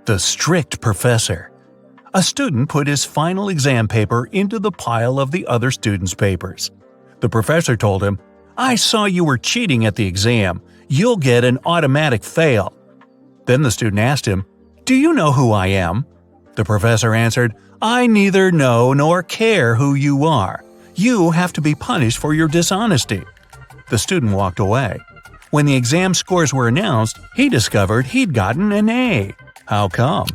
The strict professor. A student put his final exam paper into the pile of the other students' papers. The professor told him, "I saw you were cheating at the exam. You'll get an automatic fail." Then the student asked him, "Do you know who I am?" The professor answered, "I neither know nor care who you are. You have to be punished for your dishonesty." The student walked away. When the exam scores were announced, he discovered he'd gotten an A. How come?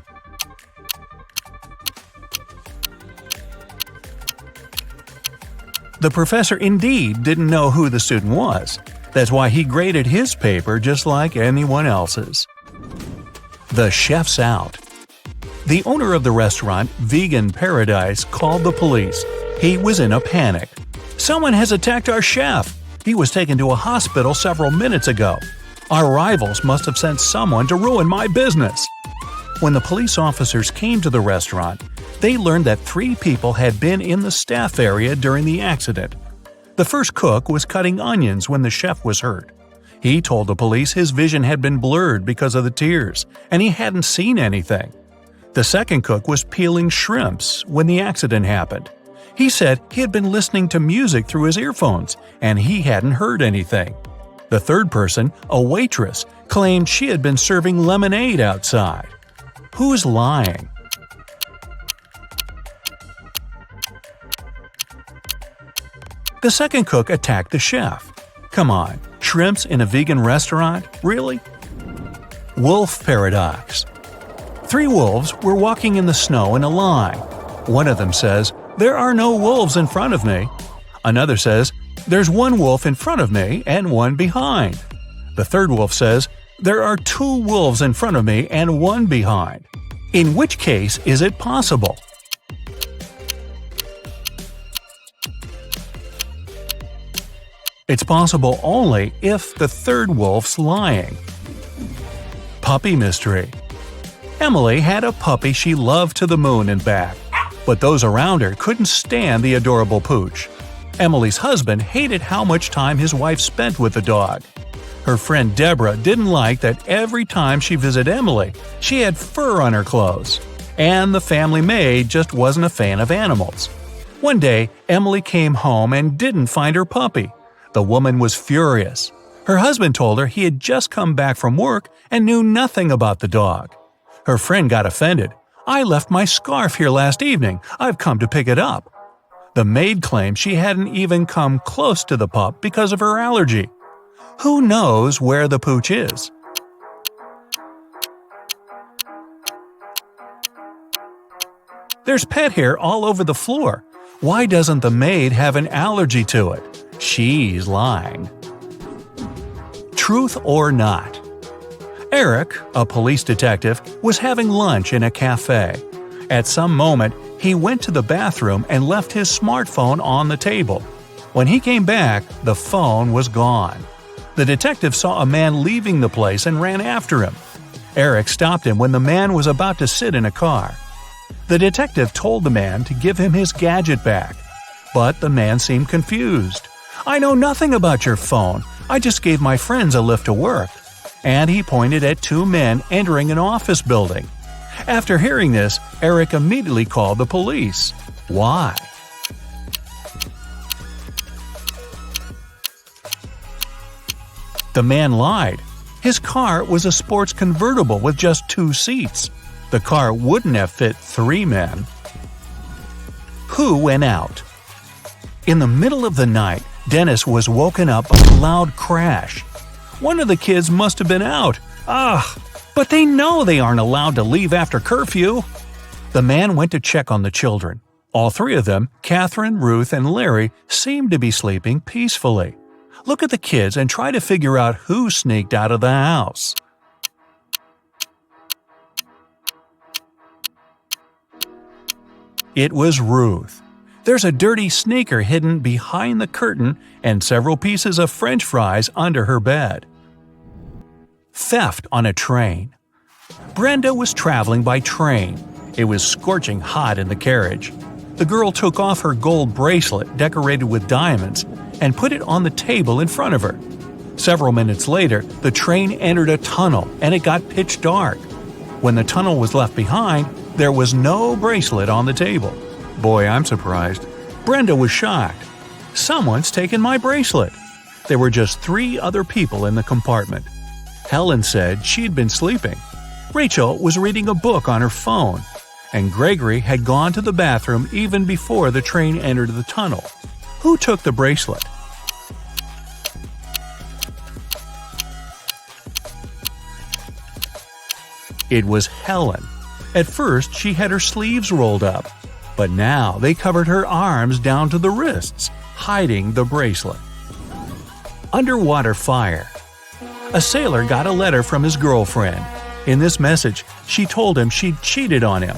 The professor indeed didn't know who the student was. That's why he graded his paper just like anyone else's. The chef's out. The owner of the restaurant, Vegan Paradise, called the police. He was in a panic. "Someone has attacked our chef. He was taken to a hospital several minutes ago. Our rivals must have sent someone to ruin my business." When the police officers came to the restaurant, they learned that 3 people had been in the staff area during the accident. The first cook was cutting onions when the chef was hurt. He told the police his vision had been blurred because of the tears, and he hadn't seen anything. The second cook was peeling shrimps when the accident happened. He said he had been listening to music through his earphones, and he hadn't heard anything. The third person, a waitress, claimed she had been serving lemonade outside. Who's lying? The second cook attacked the chef. Come on, shrimps in a vegan restaurant? Really? Wolf paradox. 3 wolves were walking in the snow in a line. One of them says, "There are no wolves in front of me." Another says, "There's 1 wolf in front of me and 1 behind." The third wolf says, "There are 2 wolves in front of me and 1 behind." In which case is it possible? It's possible only if the third wolf's lying. Puppy mystery. Emily had a puppy she loved to the moon and back, but those around her couldn't stand the adorable pooch. Emily's husband hated how much time his wife spent with the dog. Her friend Deborah didn't like that every time she visited Emily, she had fur on her clothes. And the family maid just wasn't a fan of animals. One day, Emily came home and didn't find her puppy. The woman was furious. Her husband told her he had just come back from work and knew nothing about the dog. Her friend got offended. "I left my scarf here last evening. I've come to pick it up." The maid claimed she hadn't even come close to the pup because of her allergy. Who knows where the pooch is? There's pet hair all over the floor. Why doesn't the maid have an allergy to it? She's lying. Truth or not? Eric, a police detective, was having lunch in a cafe. At some moment, he went to the bathroom and left his smartphone on the table. When he came back, the phone was gone. The detective saw a man leaving the place and ran after him. Eric stopped him when the man was about to sit in a car. The detective told the man to give him his gadget back, but the man seemed confused. "I know nothing about your phone. I just gave my friends a lift to work." And he pointed at 2 men entering an office building. After hearing this, Eric immediately called the police. Why? The man lied. His car was a sports convertible with just 2 seats. The car wouldn't have fit 3 men. Who went out? In the middle of the night, Dennis was woken up by a loud crash. One of the kids must have been out. But they know they aren't allowed to leave after curfew. The man went to check on the children. All 3 of them, Catherine, Ruth, and Larry, seemed to be sleeping peacefully. Look at the kids and try to figure out who sneaked out of the house. It was Ruth. There's a dirty sneaker hidden behind the curtain and several pieces of French fries under her bed. Theft on a train. Brenda was traveling by train. It was scorching hot in the carriage. The girl took off her gold bracelet decorated with diamonds and put it on the table in front of her. Several minutes later, the train entered a tunnel and it got pitch dark. When the tunnel was left behind, there was no bracelet on the table. Boy, I'm surprised. Brenda was shocked. Someone's taken my bracelet. There were just 3 other people in the compartment. Helen said she'd been sleeping. Rachel was reading a book on her phone. And Gregory had gone to the bathroom even before the train entered the tunnel. Who took the bracelet? It was Helen. At first, she had her sleeves rolled up, but now they covered her arms down to the wrists, hiding the bracelet. Underwater fire. A sailor got a letter from his girlfriend. In this message, she told him she'd cheated on him.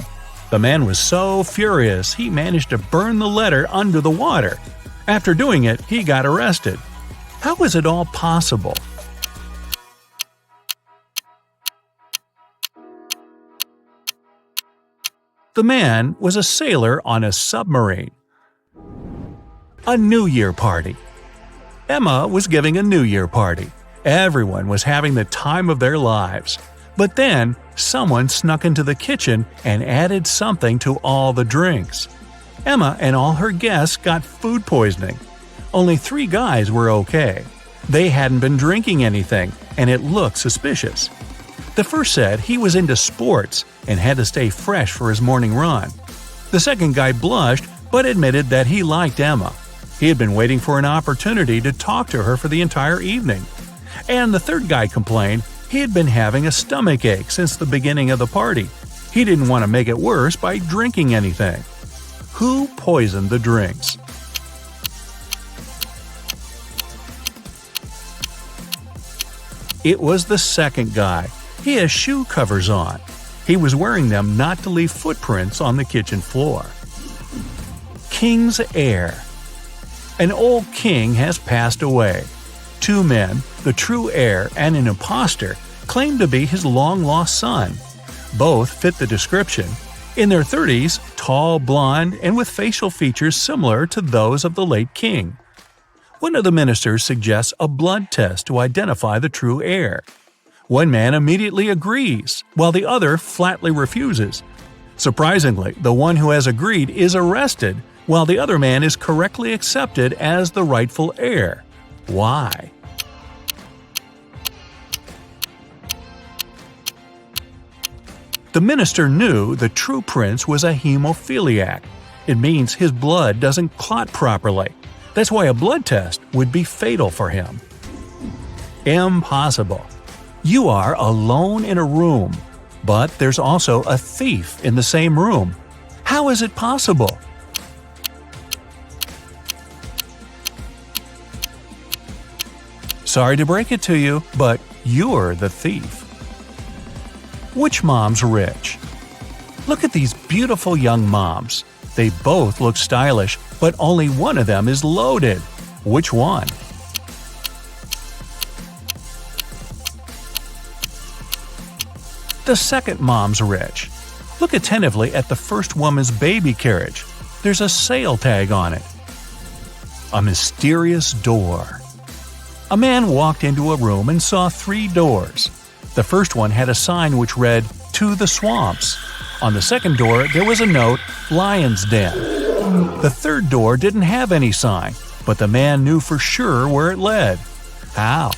The man was so furious he managed to burn the letter under the water. After doing it, he got arrested. How was it all possible? The man was a sailor on a submarine. A New Year party. Emma was giving a New Year party. Everyone was having the time of their lives. But then, someone snuck into the kitchen and added something to all the drinks. Emma and all her guests got food poisoning. Only 3 guys were okay. They hadn't been drinking anything, and it looked suspicious. The first said he was into sports and had to stay fresh for his morning run. The second guy blushed but admitted that he liked Emma. He had been waiting for an opportunity to talk to her for the entire evening. And the third guy complained he had been having a stomachache since the beginning of the party. He didn't want to make it worse by drinking anything. Who poisoned the drinks? It was the second guy. He has shoe covers on. He was wearing them not to leave footprints on the kitchen floor. King's heir. An old king has passed away. 2 men, the true heir and an impostor, claimed to be his long-lost son. Both fit the description. In their 30s, tall, blonde, and with facial features similar to those of the late king. One of the ministers suggests a blood test to identify the true heir. One man immediately agrees, while the other flatly refuses. Surprisingly, the one who has agreed is arrested, while the other man is correctly accepted as the rightful heir. Why? The minister knew the true prince was a hemophiliac. It means his blood doesn't clot properly. That's why a blood test would be fatal for him. Impossible. You are alone in a room, but there's also a thief in the same room. How is it possible? Sorry to break it to you, but you're the thief. Which mom's rich? Look at these beautiful young moms. They both look stylish, but only one of them is loaded. Which one? The second mom's rich. Look attentively at the first woman's baby carriage. There's a sale tag on it. A mysterious door. A man walked into a room and saw 3 doors. The first one had a sign which read, "To the Swamps." On the second door, there was a note, "Lion's Den." The third door didn't have any sign, but the man knew for sure where it led. How?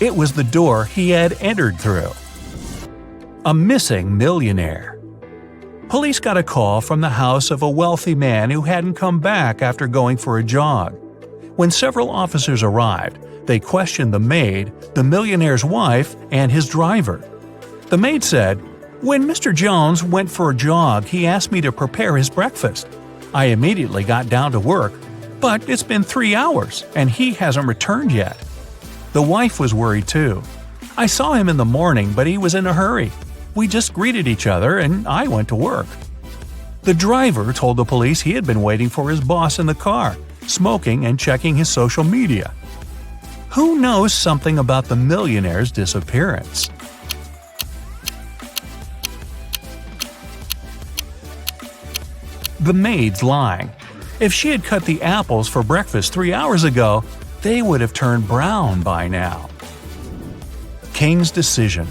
It was the door he had entered through. A missing millionaire. Police got a call from the house of a wealthy man who hadn't come back after going for a jog. When several officers arrived, they questioned the maid, the millionaire's wife, and his driver. The maid said, "When Mr. Jones went for a jog, he asked me to prepare his breakfast. I immediately got down to work, but it's been 3 hours, and he hasn't returned yet." The wife was worried too. "I saw him in the morning, but he was in a hurry. We just greeted each other, and I went to work." The driver told the police he had been waiting for his boss in the car, smoking and checking his social media. Who knows something about the millionaire's disappearance? The maid's lying. If she had cut the apples for breakfast 3 hours ago, they would have turned brown by now. King's decision.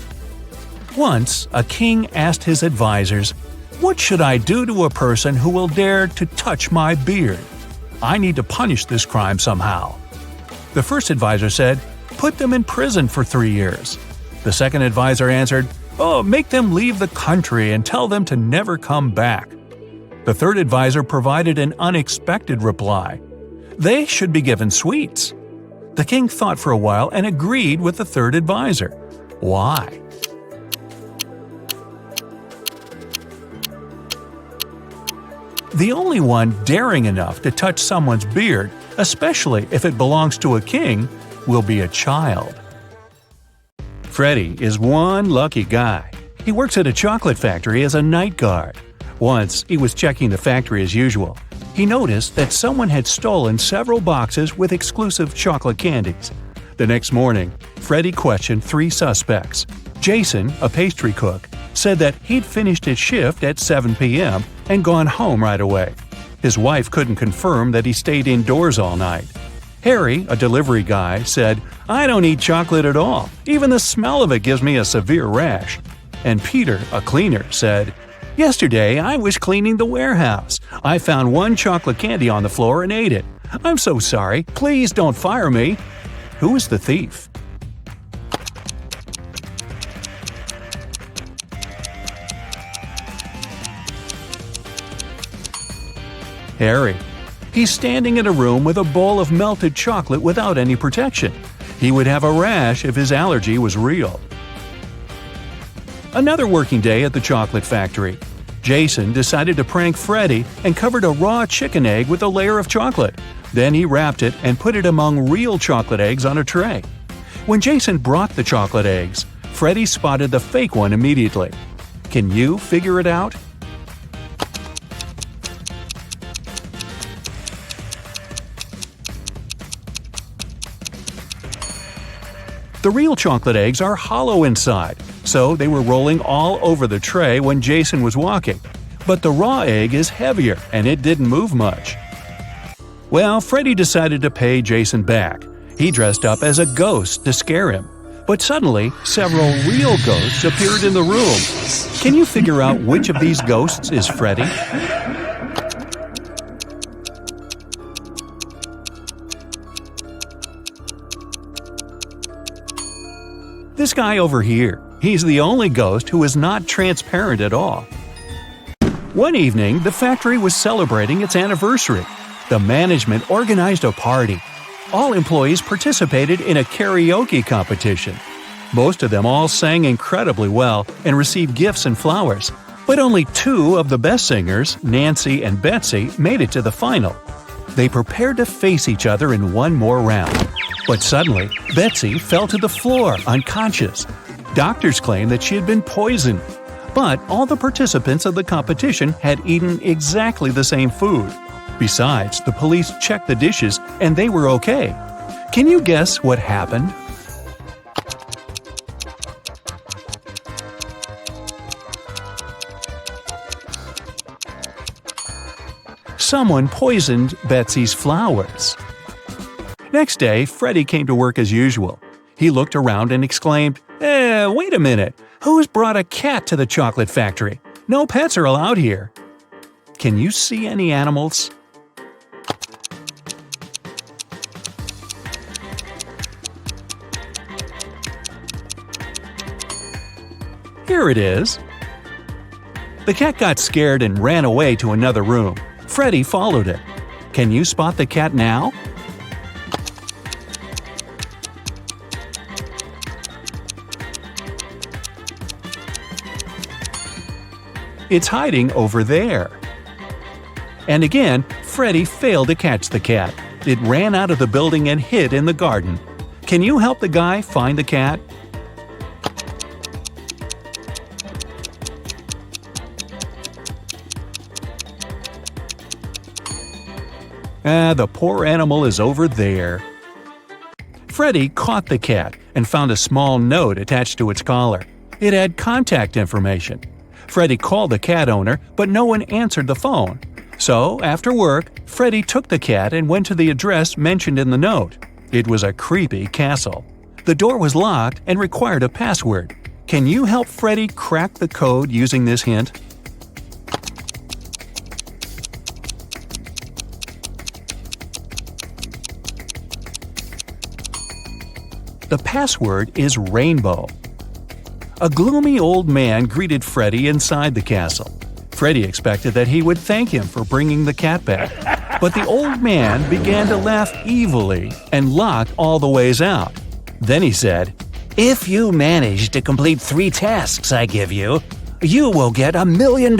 Once, a king asked his advisors, "What should I do to a person who will dare to touch my beard? I need to punish this crime somehow." The first advisor said, "Put them in prison for 3 years." The second advisor answered, "Oh, make them leave the country and tell them to never come back." The third advisor provided an unexpected reply. They should be given sweets. The king thought for a while and agreed with the third advisor. Why? The only one daring enough to touch someone's beard, especially if it belongs to a king, will be a child. Freddie is one lucky guy. He works at a chocolate factory as a night guard. Once, he was checking the factory as usual. He noticed that someone had stolen several boxes with exclusive chocolate candies. The next morning, Freddie questioned 3 suspects. Jason, a pastry cook, said that he'd finished his shift at 7 p.m. and gone home right away. His wife couldn't confirm that he stayed indoors all night. Harry, a delivery guy, said, "I don't eat chocolate at all. Even the smell of it gives me a severe rash." And Peter, a cleaner, said, "Yesterday I was cleaning the warehouse. I found 1 chocolate candy on the floor and ate it. I'm so sorry. Please don't fire me." Who is the thief? Harry. He's standing in a room with a bowl of melted chocolate without any protection. He would have a rash if his allergy was real. Another working day at the chocolate factory. Jason decided to prank Freddie and covered a raw chicken egg with a layer of chocolate. Then he wrapped it and put it among real chocolate eggs on a tray. When Jason brought the chocolate eggs, Freddie spotted the fake one immediately. Can you figure it out? The real chocolate eggs are hollow inside, so they were rolling all over the tray when Jason was walking. But the raw egg is heavier, and it didn't move much. Well, Freddie decided to pay Jason back. He dressed up as a ghost to scare him. But suddenly, several real ghosts appeared in the room. Can you figure out which of these ghosts is Freddie? This guy over here. He's the only ghost who is not transparent at all. One evening, the factory was celebrating its anniversary. The management organized a party. All employees participated in a karaoke competition. Most of them all sang incredibly well and received gifts and flowers. But only 2 of the best singers, Nancy and Betsy, made it to the final. They prepared to face each other in one more round. But suddenly, Betsy fell to the floor, unconscious. Doctors claimed that she had been poisoned. But all the participants of the competition had eaten exactly the same food. Besides, the police checked the dishes and they were okay. Can you guess what happened? Someone poisoned Betsy's flowers. Next day, Freddie came to work as usual. He looked around and exclaimed, wait a minute! Who's brought a cat to the chocolate factory? No pets are allowed here." Can you see any animals? Here it is. The cat got scared and ran away to another room. Freddie followed it. Can you spot the cat now? It's hiding over there. And again, Freddie failed to catch the cat. It ran out of the building and hid in the garden. Can you help the guy find the cat? The poor animal is over there. Freddie caught the cat and found a small note attached to its collar. It had contact information. Freddie called the cat owner, but no one answered the phone. So, after work, Freddie took the cat and went to the address mentioned in the note. It was a creepy castle. The door was locked and required a password. Can you help Freddy crack the code using this hint? The password is rainbow. A gloomy old man greeted Freddy inside the castle. Freddy expected that he would thank him for bringing the cat back, but the old man began to laugh evilly and locked all the ways out. Then he said, "If you manage to complete 3 tasks I give you, you will get $1 million.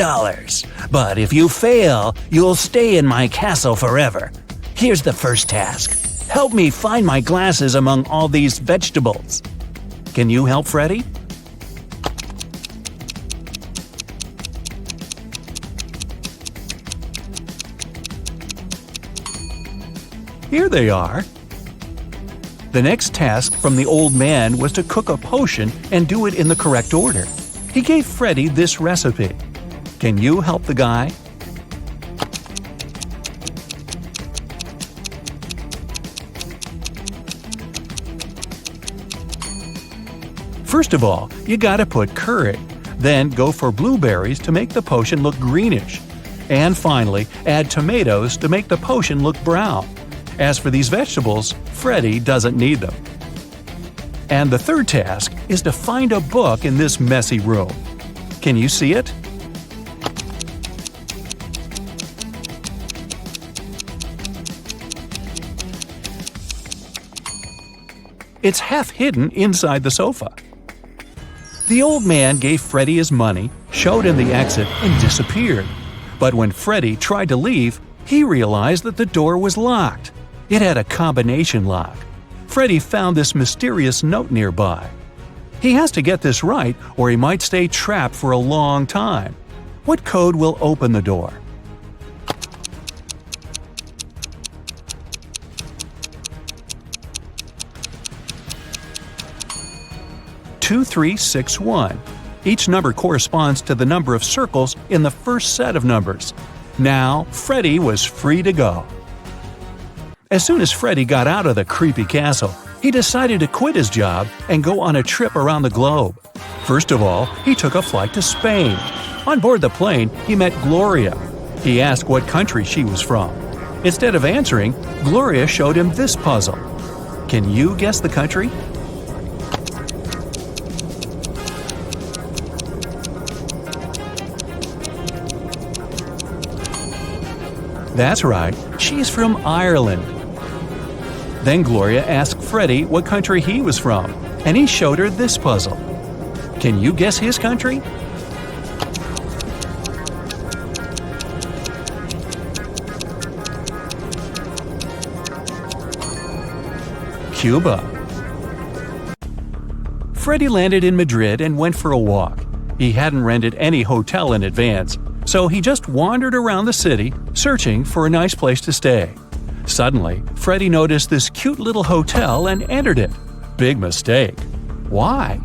But if you fail, you'll stay in my castle forever. Here's the first task. Help me find my glasses among all these vegetables." Can you help Freddy? Here they are. The next task from the old man was to cook a potion and do it in the correct order. He gave Freddy this recipe. Can you help the guy? First of all, you gotta put curry. Then go for blueberries to make the potion look greenish. And finally, add tomatoes to make the potion look brown. As for these vegetables, Freddy doesn't need them. And the third task is to find a book in this messy room. Can you see it? It's half hidden inside the sofa. The old man gave Freddy his money, showed him the exit, and disappeared. But when Freddy tried to leave, he realized that the door was locked. It had a combination lock. Freddy found this mysterious note nearby. He has to get this right or he might stay trapped for a long time. What code will open the door? "2361. Each number corresponds to the number of circles in the first set of numbers. Now, Freddy was free to go. As soon as Freddy got out of the creepy castle, he decided to quit his job and go on a trip around the globe. First of all, he took a flight to Spain. On board the plane, he met Gloria. He asked what country she was from. Instead of answering, Gloria showed him this puzzle. Can you guess the country? That's right, she's from Ireland. Then Gloria asked Freddy what country he was from, and he showed her this puzzle. Can you guess his country? Cuba. Freddy landed in Madrid and went for a walk. He hadn't rented any hotel in advance, so he just wandered around the city, searching for a nice place to stay. Suddenly, Freddy noticed this cute little hotel and entered it. Big mistake. Why?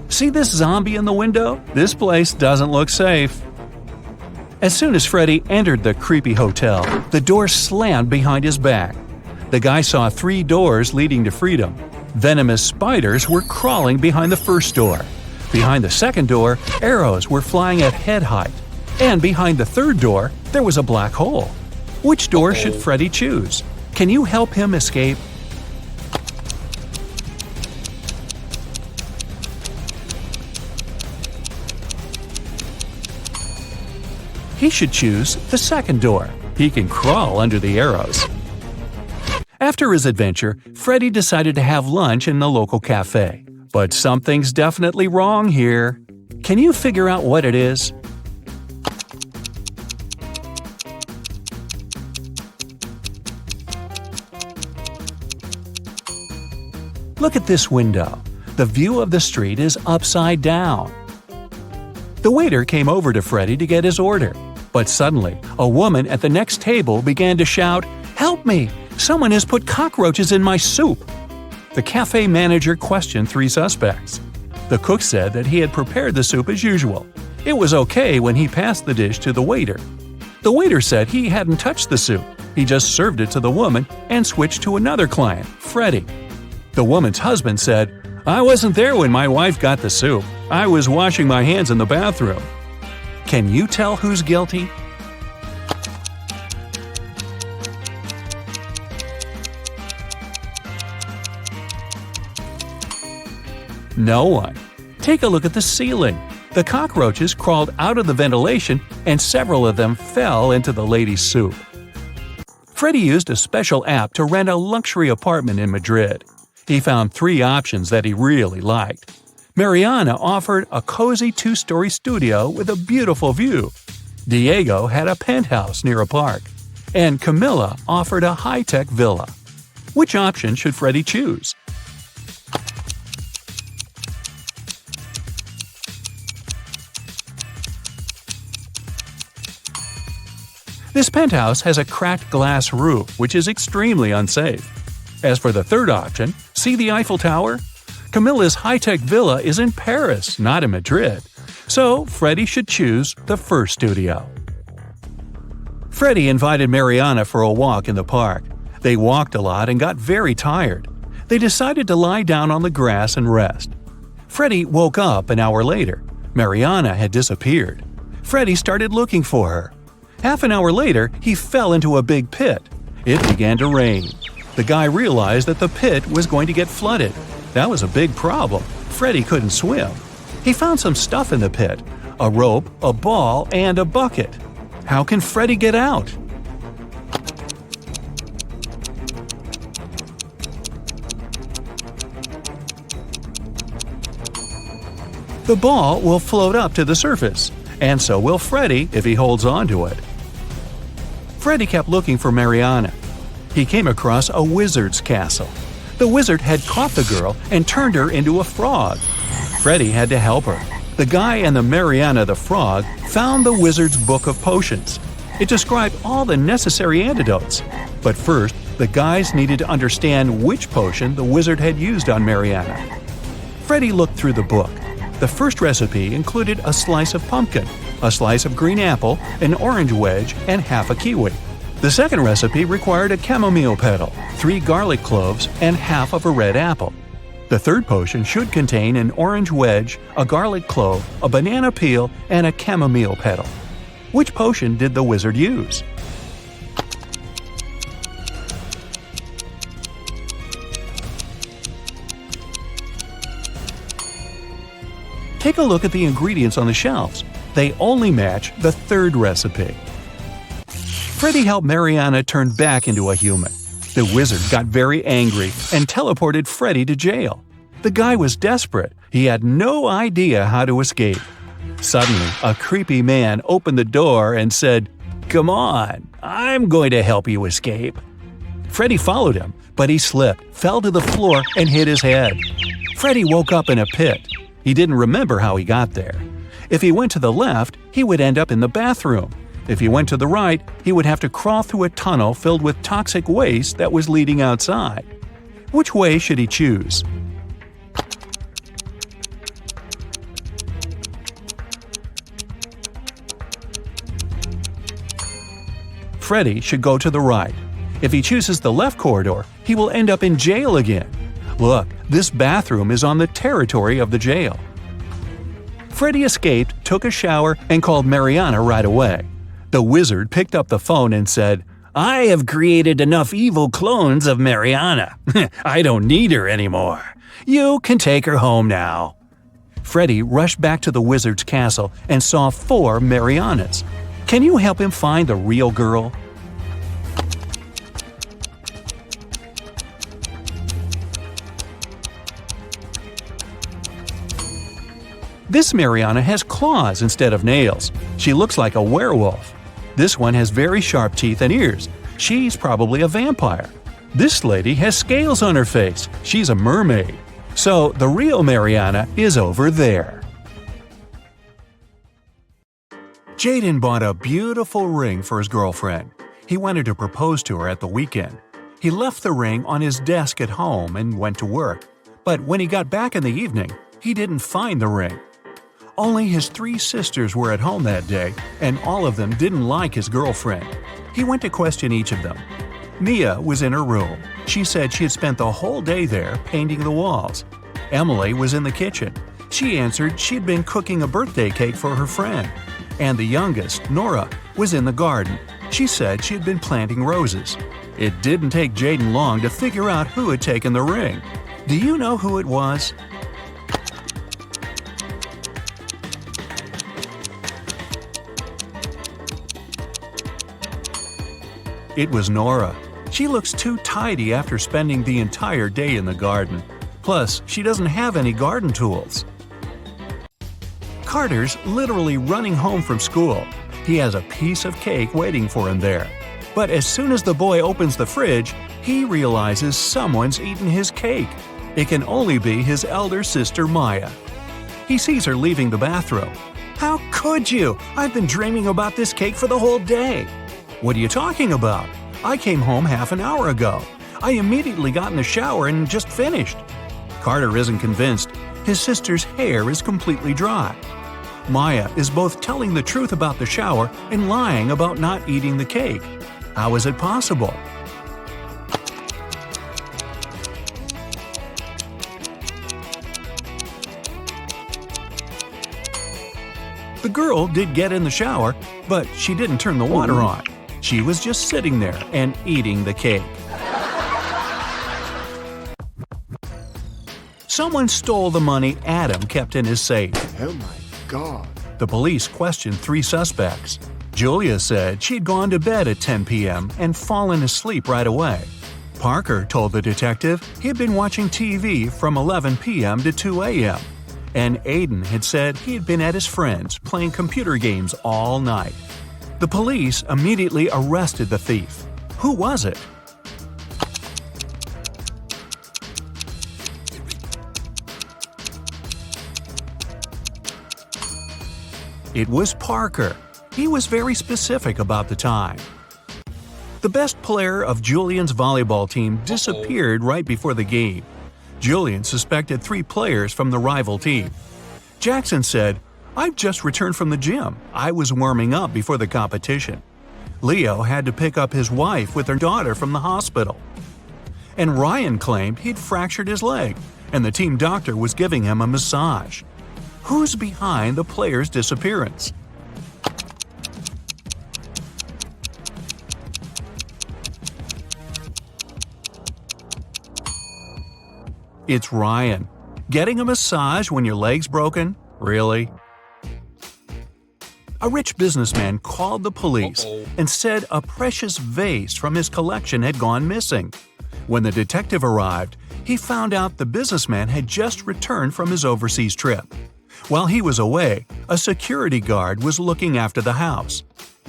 See this zombie in the window? This place doesn't look safe. As soon as Freddy entered the creepy hotel, the door slammed behind his back. The guy saw 3 doors leading to freedom. Venomous spiders were crawling behind the first door. Behind the second door, arrows were flying at head height. And behind the third door, there was a black hole. Which door should Freddy choose? Can you help him escape? He should choose the second door. He can crawl under the arrows. After his adventure, Freddy decided to have lunch in the local cafe. But something's definitely wrong here. Can you figure out what it is? Look at this window. The view of the street is upside down. The waiter came over to Freddy to get his order. But suddenly, a woman at the next table began to shout, "Help me! Someone has put cockroaches in my soup!" The cafe manager questioned 3 suspects. The cook said that he had prepared the soup as usual. It was okay when he passed the dish to the waiter. The waiter said he hadn't touched the soup. He just served it to the woman and switched to another client, Freddie. The woman's husband said, "I wasn't there when my wife got the soup. I was washing my hands in the bathroom." Can you tell who's guilty? No one. Take a look at the ceiling. The cockroaches crawled out of the ventilation and several of them fell into the lady's soup. Freddie used a special app to rent a luxury apartment in Madrid. He found 3 options that he really liked. Mariana offered a cozy 2-story studio with a beautiful view. Diego had a penthouse near a park. And Camilla offered a high-tech villa. Which option should Freddie choose? This penthouse has a cracked glass roof, which is extremely unsafe. As for the third option, see the Eiffel Tower? Camilla's high-tech villa is in Paris, not in Madrid. So, Freddie should choose the first studio. Freddie invited Mariana for a walk in the park. They walked a lot and got very tired. They decided to lie down on the grass and rest. Freddie woke up an hour later. Mariana had disappeared. Freddie started looking for her. Half an hour later, he fell into a big pit. It began to rain. The guy realized that the pit was going to get flooded. That was a big problem. Freddie couldn't swim. He found some stuff in the pit: a rope, a ball, and a bucket. How can Freddie get out? The ball will float up to the surface, and so will Freddie if he holds on to it. Freddie kept looking for Mariana. He came across a wizard's castle. The wizard had caught the girl and turned her into a frog. Freddie had to help her. The guy and the Mariana the frog found the wizard's book of potions. It described all the necessary antidotes. But first, the guys needed to understand which potion the wizard had used on Mariana. Freddie looked through the book. The first recipe included a slice of pumpkin, a slice of green apple, an orange wedge, and half a kiwi. The second recipe required a chamomile petal, 3 garlic cloves, and half of a red apple. The third potion should contain an orange wedge, a garlic clove, a banana peel, and a chamomile petal. Which potion did the wizard use? Take a look at the ingredients on the shelves. They only match the third recipe. Freddie helped Mariana turn back into a human. The wizard got very angry and teleported Freddie to jail. The guy was desperate. He had no idea how to escape. Suddenly, a creepy man opened the door and said, "Come on, I'm going to help you escape." Freddie followed him, but he slipped, fell to the floor, and hit his head. Freddie woke up in a pit. He didn't remember how he got there. If he went to the left, he would end up in the bathroom. If he went to the right, he would have to crawl through a tunnel filled with toxic waste that was leading outside. Which way should he choose? Freddie should go to the right. If he chooses the left corridor, he will end up in jail again. Look, this bathroom is on the territory of the jail. Freddie escaped, took a shower, and called Mariana right away. The wizard picked up the phone and said, "I have created enough evil clones of Mariana. I don't need her anymore. You can take her home now." Freddie rushed back to the wizard's castle and saw 4 Marianas. Can you help him find the real girl? This Mariana has claws instead of nails. She looks like a werewolf. This one has very sharp teeth and ears. She's probably a vampire. This lady has scales on her face. She's a mermaid. So the real Mariana is over there. Jaden bought a beautiful ring for his girlfriend. He wanted to propose to her at the weekend. He left the ring on his desk at home and went to work. But when he got back in the evening, He didn't find the ring. Only his 3 sisters were at home that day, and all of them didn't like his girlfriend. He went to question each of them. Mia was in her room. She said she had spent the whole day there painting the walls. Emily was in the kitchen. She answered she'd been cooking a birthday cake for her friend. And the youngest, Nora, was in the garden. She said she had been planting roses. It didn't take Jaden long to figure out who had taken the ring. Do you know who it was? It was Nora. She looks too tidy after spending the entire day in the garden. Plus, she doesn't have any garden tools. Carter's literally running home from school. He has a piece of cake waiting for him there. But as soon as the boy opens the fridge, he realizes someone's eaten his cake. It can only be his elder sister Maya. He sees her leaving the bathroom. "How could you? I've been dreaming about this cake for the whole day." "What are you talking about? I came home half an hour ago. I immediately got in the shower and just finished." Carter isn't convinced. His sister's hair is completely dry. Maya is both telling the truth about the shower and lying about not eating the cake. How is it possible? The girl did get in the shower, but she didn't turn the water on. She was just sitting there and eating the cake. Someone stole the money Adam kept in his safe. Oh my God. The police questioned 3 suspects. Julia said she'd gone to bed at 10 p.m. and fallen asleep right away. Parker told the detective he'd been watching TV from 11 p.m. to 2 a.m. And Aiden had said he had been at his friend's playing computer games all night. The police immediately arrested the thief. Who was it? It was Parker. He was very specific about the time. The best player of Julian's volleyball team disappeared right before the game. Julian suspected 3 players from the rival team. Jackson said, "I've just returned from the gym. I was warming up before the competition." Leo had to pick up his wife with her daughter from the hospital. And Ryan claimed he'd fractured his leg, and the team doctor was giving him a massage. Who's behind the player's disappearance? It's Ryan. Getting a massage when your leg's broken? Really? A rich businessman called the police and said a precious vase from his collection had gone missing. When the detective arrived, he found out the businessman had just returned from his overseas trip. While he was away, a security guard was looking after the house.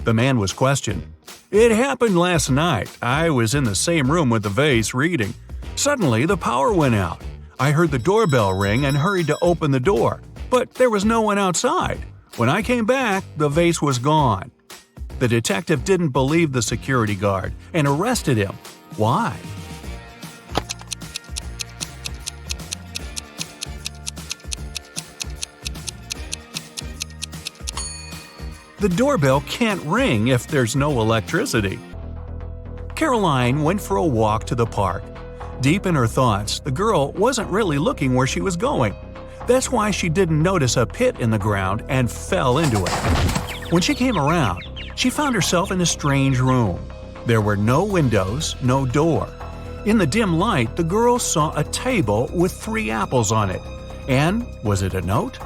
The man was questioned. "It happened last night. I was in the same room with the vase reading. Suddenly, the power went out. I heard the doorbell ring and hurried to open the door, but there was no one outside. When I came back, the vase was gone." The detective didn't believe the security guard and arrested him. Why? The doorbell can't ring if there's no electricity. Caroline went for a walk to the park. Deep in her thoughts, the girl wasn't really looking where she was going. That's why she didn't notice a pit in the ground and fell into it. When she came around, she found herself in a strange room. There were no windows, no door. In the dim light, the girl saw a table with 3 apples on it. And was it a note?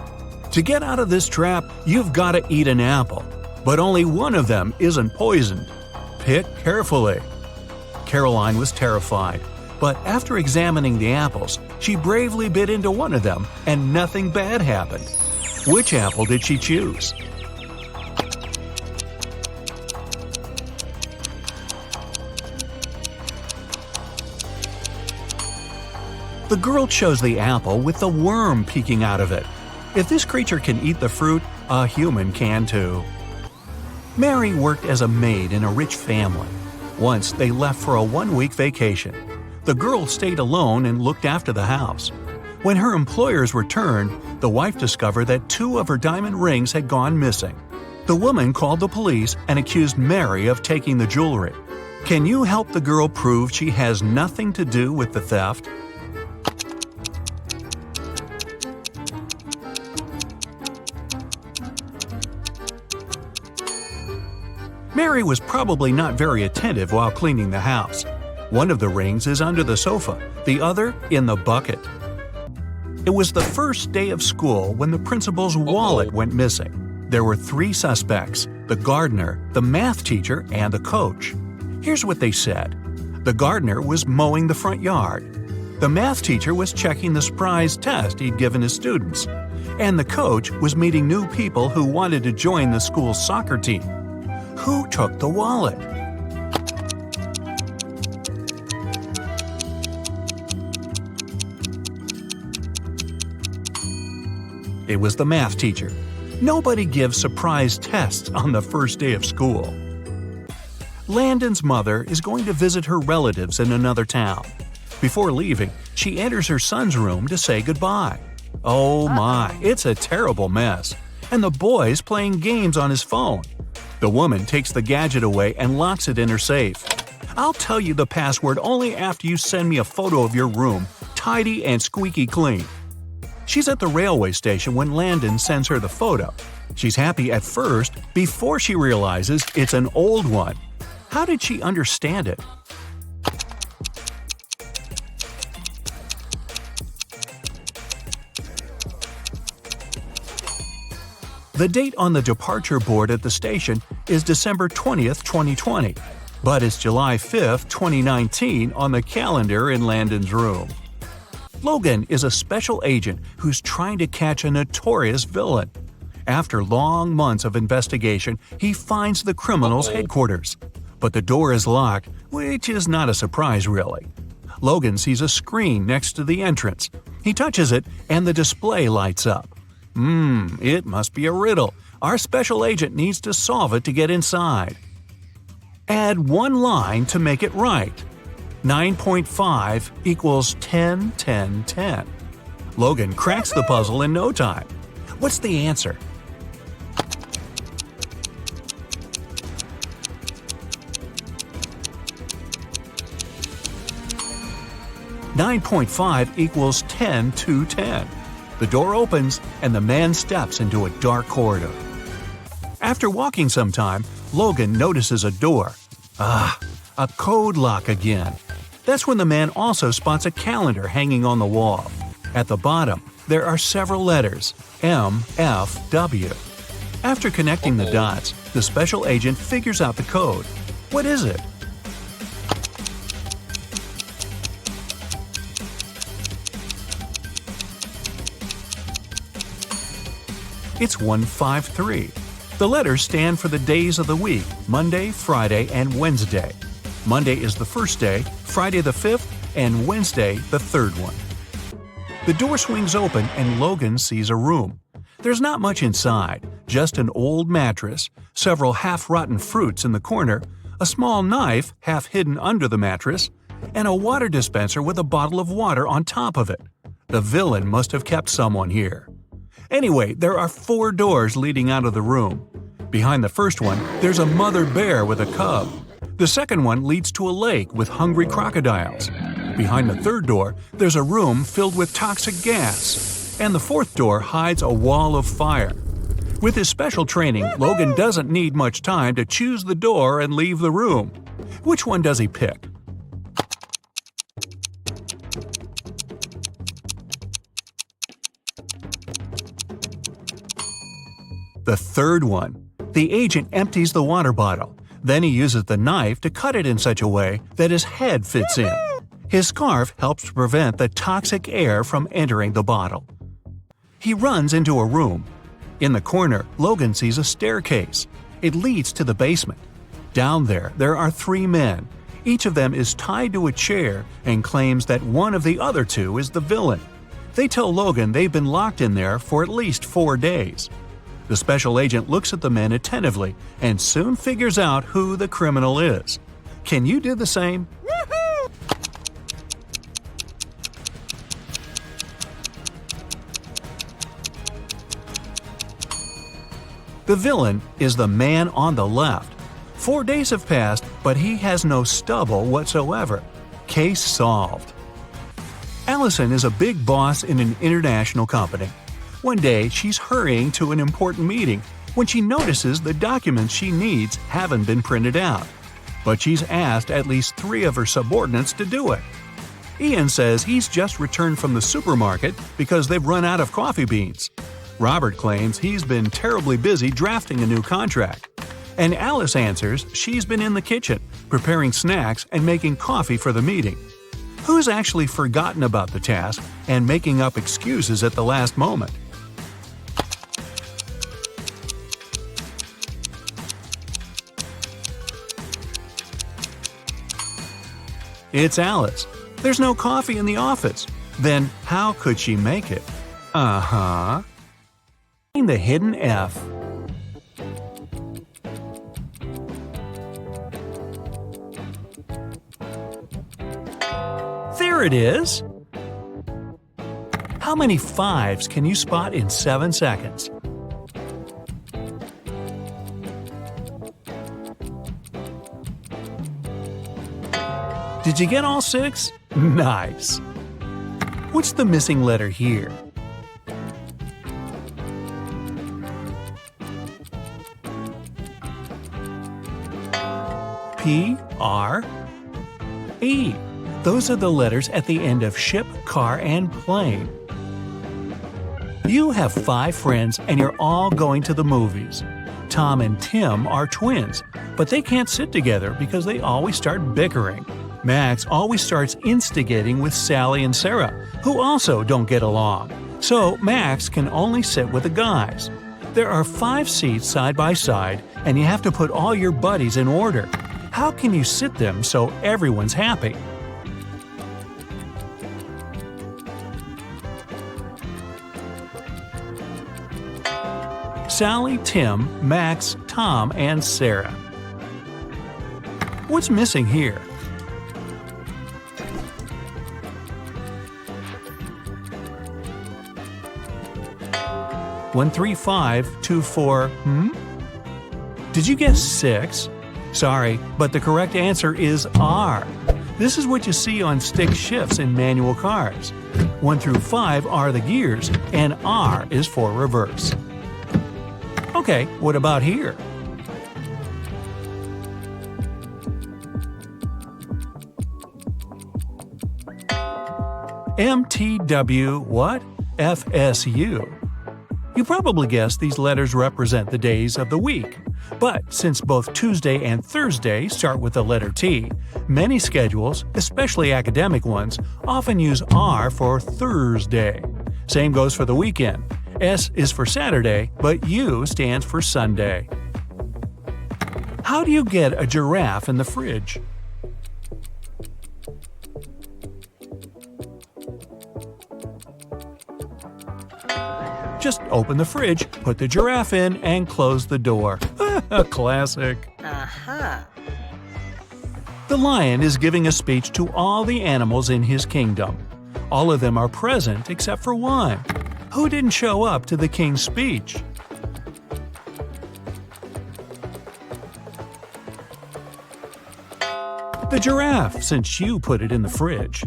"To get out of this trap, you've got to eat an apple. But only one of them isn't poisoned. Pick carefully." Caroline was terrified. But after examining the apples, she bravely bit into one of them, and nothing bad happened. Which apple did she choose? The girl chose the apple with the worm peeking out of it. If this creature can eat the fruit, a human can too. Mary worked as a maid in a rich family. Once they left for a 1-week vacation. The girl stayed alone and looked after the house. When her employers returned, the wife discovered that 2 of her diamond rings had gone missing. The woman called the police and accused Mary of taking the jewelry. Can you help the girl prove she has nothing to do with the theft? Mary was probably not very attentive while cleaning the house. One of the rings is under the sofa, the other in the bucket. It was the first day of school when the principal's wallet went missing. There were 3 suspects: the gardener, the math teacher, and the coach. Here's what they said. The gardener was mowing the front yard. The math teacher was checking the surprise test he'd given his students. And the coach was meeting new people who wanted to join the school's soccer team. Who took the wallet? It was the math teacher. Nobody gives surprise tests on the first day of school. Landon's mother is going to visit her relatives in another town. Before leaving, she enters her son's room to say goodbye. Oh my, it's a terrible mess. And the boy's playing games on his phone. The woman takes the gadget away and locks it in her safe. I'll tell you the password only after you send me a photo of your room, tidy and squeaky clean. She's at the railway station when Landon sends her the photo. She's happy at first before she realizes it's an old one. How did she understand it? The date on the departure board at the station is December 20th, 2020, but it's July 5th, 2019 on the calendar in Landon's room. Logan is a special agent who's trying to catch a notorious villain. After long months of investigation, he finds the criminal's headquarters. But the door is locked, which is not a surprise really. Logan sees a screen next to the entrance. He touches it and the display lights up. It must be a riddle. Our special agent needs to solve it to get inside. Add 1 line to make it right. 9.5 equals 10, 10, 10. Logan cracks the puzzle in no time. What's the answer? "9.5 equals 10 to 10. The door opens and the man steps into a dark corridor. After walking some time, Logan notices a door. A code lock again. That's when the man also spots a calendar hanging on the wall. At the bottom, there are several letters, M, F, W. After connecting the dots, the special agent figures out the code. What is it? It's 153. The letters stand for the days of the week, Monday, Friday, and Wednesday. Monday is the first day, Friday the 5th, and Wednesday the 3rd one. The door swings open and Logan sees a room. There's not much inside, just an old mattress, several half-rotten fruits in the corner, a small knife half hidden under the mattress, and a water dispenser with a bottle of water on top of it. The villain must have kept someone here. Anyway, there are 4 doors leading out of the room. Behind the first one, there's a mother bear with a cub. The second one leads to a lake with hungry crocodiles. Behind the third door, there's a room filled with toxic gas. And the fourth door hides a wall of fire. With his special training, Logan doesn't need much time to choose the door and leave the room. Which one does he pick? The third one. The agent empties the water bottle. Then he uses the knife to cut it in such a way that his head fits in. His scarf helps to prevent the toxic air from entering the bottle. He runs into a room. In the corner, Logan sees a staircase. It leads to the basement. Down there are 3 men. Each of them is tied to a chair and claims that one of the other 2 is the villain. They tell Logan they've been locked in there for at least 4 days. The special agent looks at the men attentively and soon figures out who the criminal is. Can you do the same? The villain is the man on the left. 4 days have passed, but he has no stubble whatsoever. Case solved. Allison is a big boss in an international company. One day, she's hurrying to an important meeting when she notices the documents she needs haven't been printed out. But she's asked at least 3 of her subordinates to do it. Ian says he's just returned from the supermarket because they've run out of coffee beans. Robert claims he's been terribly busy drafting a new contract. And Alice answers she's been in the kitchen, preparing snacks and making coffee for the meeting. Who's actually forgotten about the task and making up excuses at the last moment? It's Alice. There's no coffee in the office. Then how could she make it? Find the hidden F. There it is! How many 5s can you spot in 7 seconds? Did you get all 6? Nice! What's the missing letter here? P, R, E. Those are the letters at the end of ship, car, and plane. You have 5 friends and you're all going to the movies. Tom and Tim are twins, but they can't sit together because they always start bickering. Max always starts instigating with Sally and Sarah, who also don't get along. So Max can only sit with the guys. There are 5 seats side by side, and you have to put all your buddies in order. How can you sit them so everyone's happy? Sally, Tim, Max, Tom, and Sarah. What's missing here? One, 3, 5, 2, 4. Did you guess 6? Sorry, but the correct answer is R. This is what you see on stick shifts in manual cars. 1 through 5 are the gears, and R is for reverse. Okay, what about here? MTW what? FSU. You probably guessed these letters represent the days of the week. But since both Tuesday and Thursday start with the letter T, many schedules, especially academic ones, often use R for Thursday. Same goes for the weekend. S is for Saturday, but U stands for Sunday. How do you get a giraffe in the fridge? Just open the fridge, put the giraffe in, and close the door. A classic. The lion is giving a speech to all the animals in his kingdom. All of them are present except for one. Who didn't show up to the king's speech? The giraffe, since you put it in the fridge.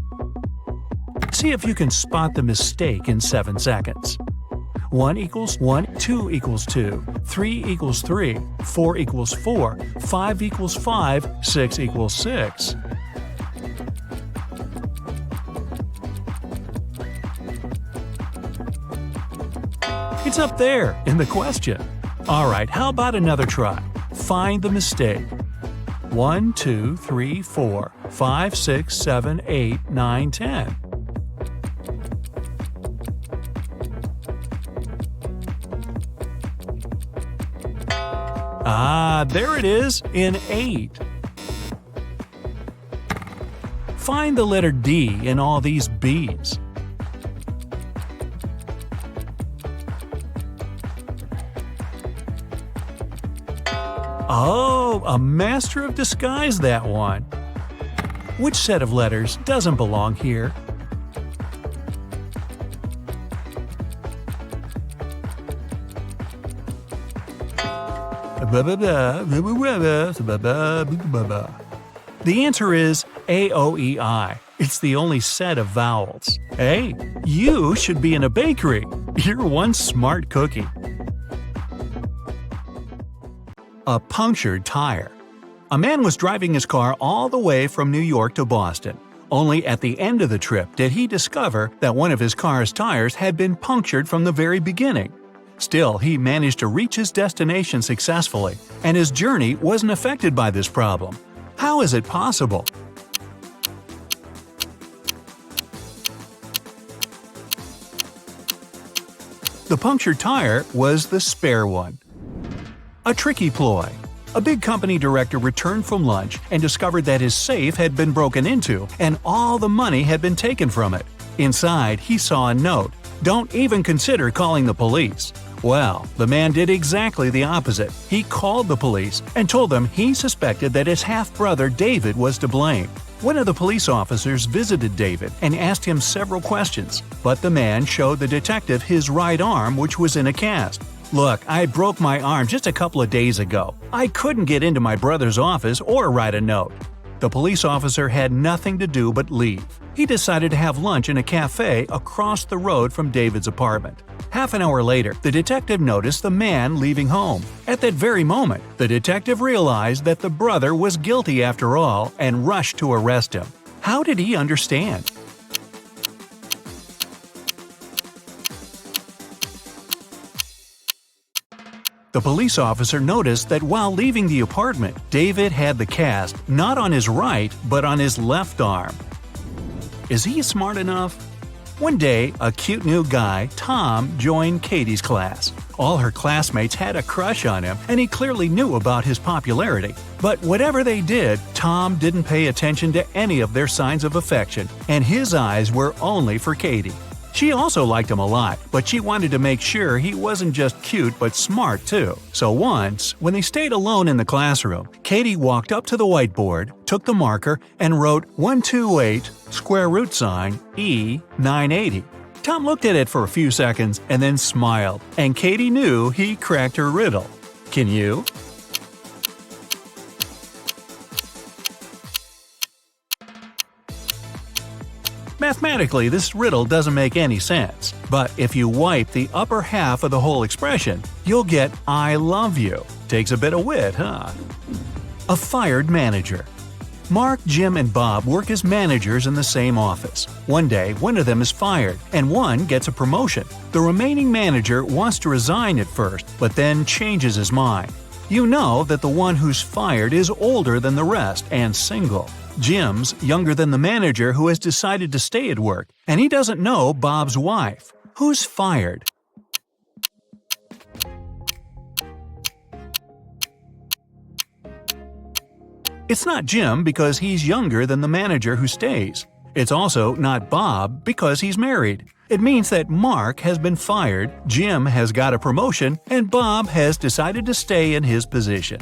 See if you can spot the mistake in 7 seconds. 1 equals 1, 2 equals 2, 3 equals 3, 4 equals 4, 5 equals 5, 6 equals 6. It's up there in the question. Alright, how about another try? Find the mistake. 1, 2, 3, 4, 5, 6, 7, 8, 9, 10. There it is, in 8. Find the letter D in all these B's. Oh, a master of disguise, that one. Which set of letters doesn't belong here? The answer is AOEI. It's the only set of vowels. Hey, you should be in a bakery. You're one smart cookie. A punctured tire. A man was driving his car all the way from New York to Boston. Only at the end of the trip did he discover that one of his car's tires had been punctured from the very beginning. Still, he managed to reach his destination successfully, and his journey wasn't affected by this problem. How is it possible? The punctured tire was the spare one. A tricky ploy. A big company director returned from lunch and discovered that his safe had been broken into and all the money had been taken from it. Inside, he saw a note, "Don't even consider calling the police." Well, the man did exactly the opposite. He called the police and told them he suspected that his half-brother David was to blame. One of the police officers visited David and asked him several questions, but the man showed the detective his right arm, which was in a cast. "Look, I broke my arm just a couple of days ago. I couldn't get into my brother's office or write a note." The police officer had nothing to do but leave. He decided to have lunch in a cafe across the road from David's apartment. Half an hour later, the detective noticed the man leaving home. At that very moment, the detective realized that the brother was guilty after all and rushed to arrest him. How did he understand? The police officer noticed that while leaving the apartment, David had the cast not on his right but on his left arm. Is he smart enough? One day, a cute new guy, Tom, joined Katie's class. All her classmates had a crush on him, and he clearly knew about his popularity. But whatever they did, Tom didn't pay attention to any of their signs of affection, and his eyes were only for Katie. She also liked him a lot, but she wanted to make sure he wasn't just cute but smart too. So once, when they stayed alone in the classroom, Katie walked up to the whiteboard, took the marker, and wrote 128 square root sign E 980. Tom looked at it for a few seconds and then smiled, and Katie knew he cracked her riddle. Can you? Mathematically, this riddle doesn't make any sense, but if you wipe the upper half of the whole expression, you'll get "I love you." Takes a bit of wit, huh? A fired manager. Mark, Jim, and Bob work as managers in the same office. One day, one of them is fired, and one gets a promotion. The remaining manager wants to resign at first, but then changes his mind. You know that the one who's fired is older than the rest and single. Jim's younger than the manager who has decided to stay at work, and he doesn't know Bob's wife. Who's fired? It's not Jim because he's younger than the manager who stays. It's also not Bob because he's married. It means that Mark has been fired, Jim has got a promotion, and Bob has decided to stay in his position.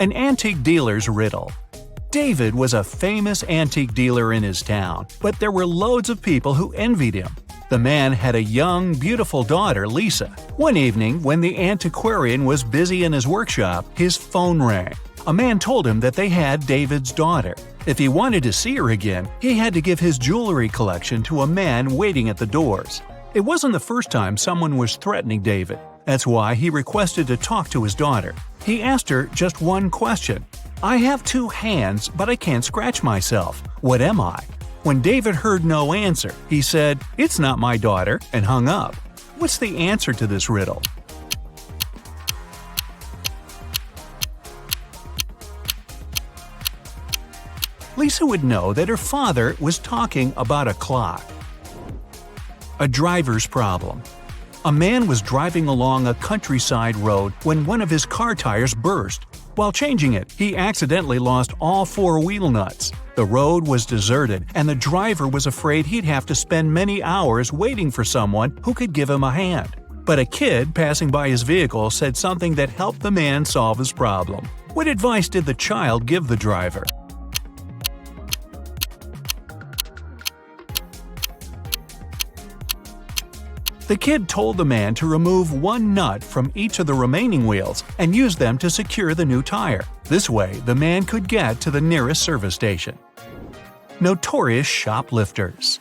An antique dealer's riddle. David was a famous antique dealer in his town, but there were loads of people who envied him. The man had a young, beautiful daughter, Lisa. One evening, when the antiquarian was busy in his workshop, his phone rang. A man told him that they had David's daughter. If he wanted to see her again, he had to give his jewelry collection to a man waiting at the doors. It wasn't the first time someone was threatening David. That's why he requested to talk to his daughter. He asked her just one question. "I have 2 hands, but I can't scratch myself. What am I?" When David heard no answer, he said, "It's not my daughter," and hung up. What's the answer to this riddle? Lisa would know that her father was talking about a clock. A driver's problem. A man was driving along a countryside road when one of his car tires burst. While changing it, he accidentally lost all 4 wheel nuts. The road was deserted, and the driver was afraid he'd have to spend many hours waiting for someone who could give him a hand. But a kid passing by his vehicle said something that helped the man solve his problem. What advice did the child give the driver? The kid told the man to remove one nut from each of the remaining wheels and use them to secure the new tire. This way, the man could get to the nearest service station. Notorious shoplifters.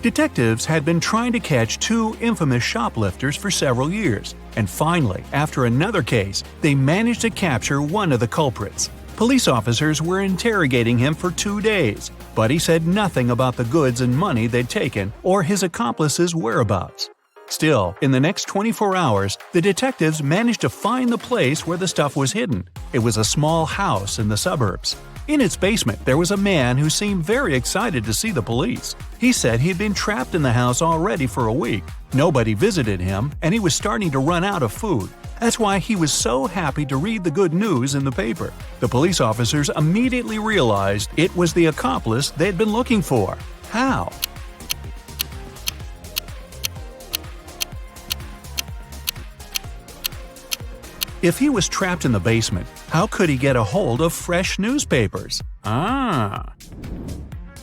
Detectives had been trying to catch two infamous shoplifters for several years, and finally, after another case, they managed to capture one of the culprits. Police officers were interrogating him for 2 days, but he said nothing about the goods and money they'd taken or his accomplices' whereabouts. Still, in the next 24 hours, the detectives managed to find the place where the stuff was hidden. It was a small house in the suburbs. In its basement, there was a man who seemed very excited to see the police. He said he'd been trapped in the house already for a week. Nobody visited him, and he was starting to run out of food. That's why he was so happy to read the good news in the paper. The police officers immediately realized it was the accomplice they'd been looking for. How? If he was trapped in the basement, how could he get a hold of fresh newspapers?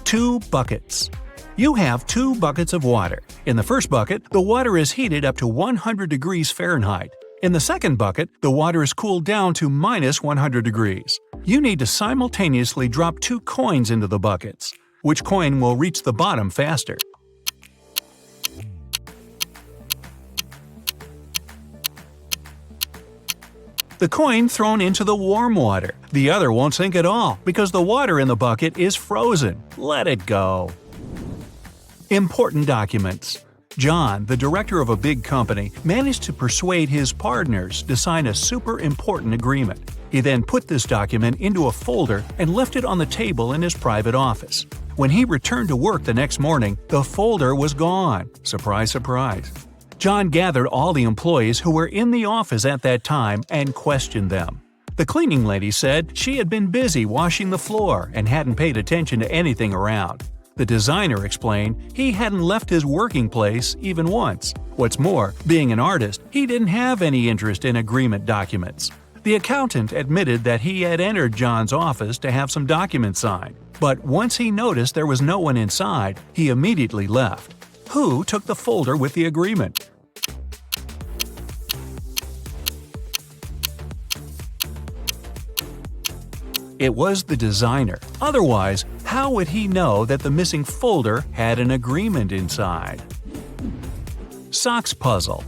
2 buckets. You have 2 buckets of water. In the first bucket, the water is heated up to 100 degrees Fahrenheit. In the second bucket, the water is cooled down to minus 100 degrees. You need to simultaneously drop 2 coins into the buckets. Which coin will reach the bottom faster? The coin thrown into the warm water. The other won't sink at all because the water in the bucket is frozen. Let it go. Important documents. John, the director of a big company, managed to persuade his partners to sign a super important agreement. He then put this document into a folder and left it on the table in his private office. When he returned to work the next morning, the folder was gone. Surprise, surprise. John gathered all the employees who were in the office at that time and questioned them. The cleaning lady said she had been busy washing the floor and hadn't paid attention to anything around. The designer explained he hadn't left his working place even once. What's more, being an artist, he didn't have any interest in agreement documents. The accountant admitted that he had entered John's office to have some documents signed, but once he noticed there was no one inside, he immediately left. Who took the folder with the agreement? It was the designer. Otherwise, how would he know that the missing folder had an agreement inside? Socks puzzle.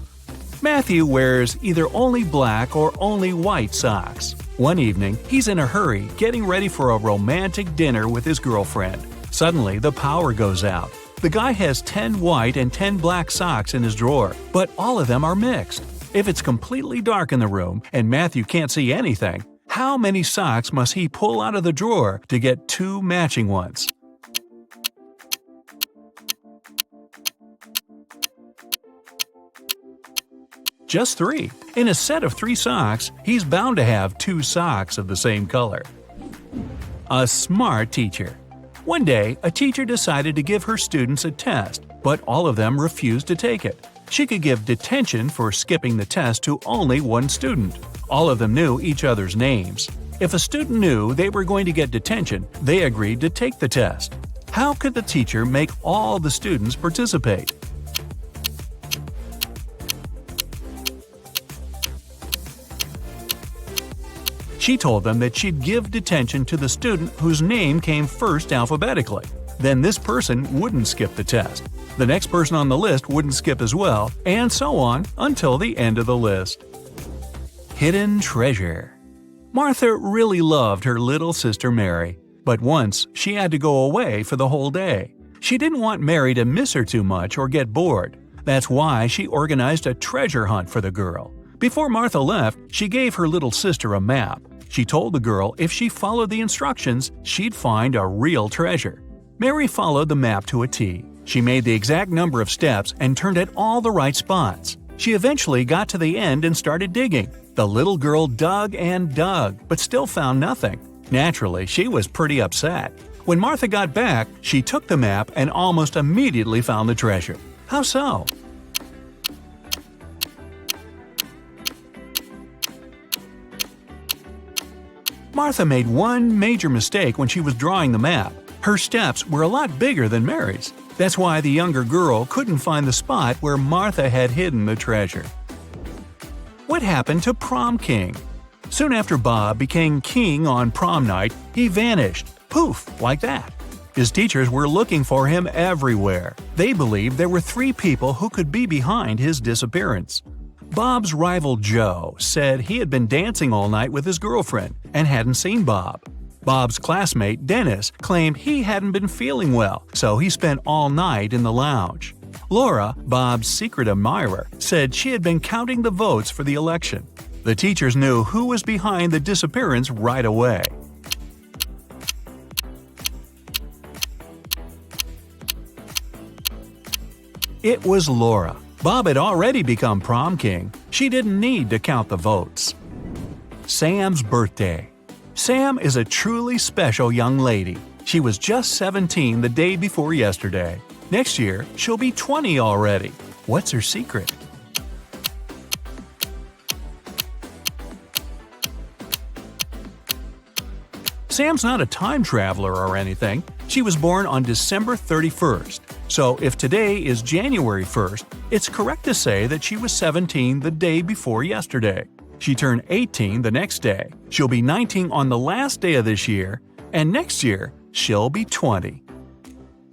Matthew wears either only black or only white socks. One evening, he's in a hurry, getting ready for a romantic dinner with his girlfriend. Suddenly, the power goes out. The guy has 10 white and 10 black socks in his drawer, but all of them are mixed. If it's completely dark in the room and Matthew can't see anything, how many socks must he pull out of the drawer to get 2 matching ones? Just 3. In a set of 3 socks, he's bound to have 2 socks of the same color. A smart teacher. One day, a teacher decided to give her students a test, but all of them refused to take it. She could give detention for skipping the test to only one student. All of them knew each other's names. If a student knew they were going to get detention, they agreed to take the test. How could the teacher make all the students participate? She told them that she'd give detention to the student whose name came first alphabetically. Then this person wouldn't skip the test. The next person on the list wouldn't skip as well, and so on until the end of the list. Hidden treasure. Martha really loved her little sister Mary, but once she had to go away for the whole day. She didn't want Mary to miss her too much or get bored. That's why she organized a treasure hunt for the girl. Before Martha left, she gave her little sister a map. She told the girl if she followed the instructions, she'd find a real treasure. Mary followed the map to a T. She made the exact number of steps and turned at all the right spots. She eventually got to the end and started digging. The little girl dug and dug, but still found nothing. Naturally, she was pretty upset. When Martha got back, she took the map and almost immediately found the treasure. How so? Martha made one major mistake when she was drawing the map. Her steps were a lot bigger than Mary's. That's why the younger girl couldn't find the spot where Martha had hidden the treasure. What happened to Prom King? Soon after Bob became king on prom night, he vanished, poof, like that. His teachers were looking for him everywhere. They believed there were 3 people who could be behind his disappearance. Bob's rival Joe said he had been dancing all night with his girlfriend and hadn't seen Bob. Bob's classmate Dennis claimed he hadn't been feeling well, so he spent all night in the lounge. Laura, Bob's secret admirer, said she had been counting the votes for the election. The teachers knew who was behind the disappearance right away. It was Laura. Bob had already become prom king. She didn't need to count the votes. Sam's birthday. Sam is a truly special young lady. She was just 17 the day before yesterday. Next year, she'll be 20 already. What's her secret? Sam's not a time traveler or anything. She was born on December 31st. So if today is January 1st, it's correct to say that she was 17 the day before yesterday. She turned 18 the next day. She'll be 19 on the last day of this year, and next year, she'll be 20.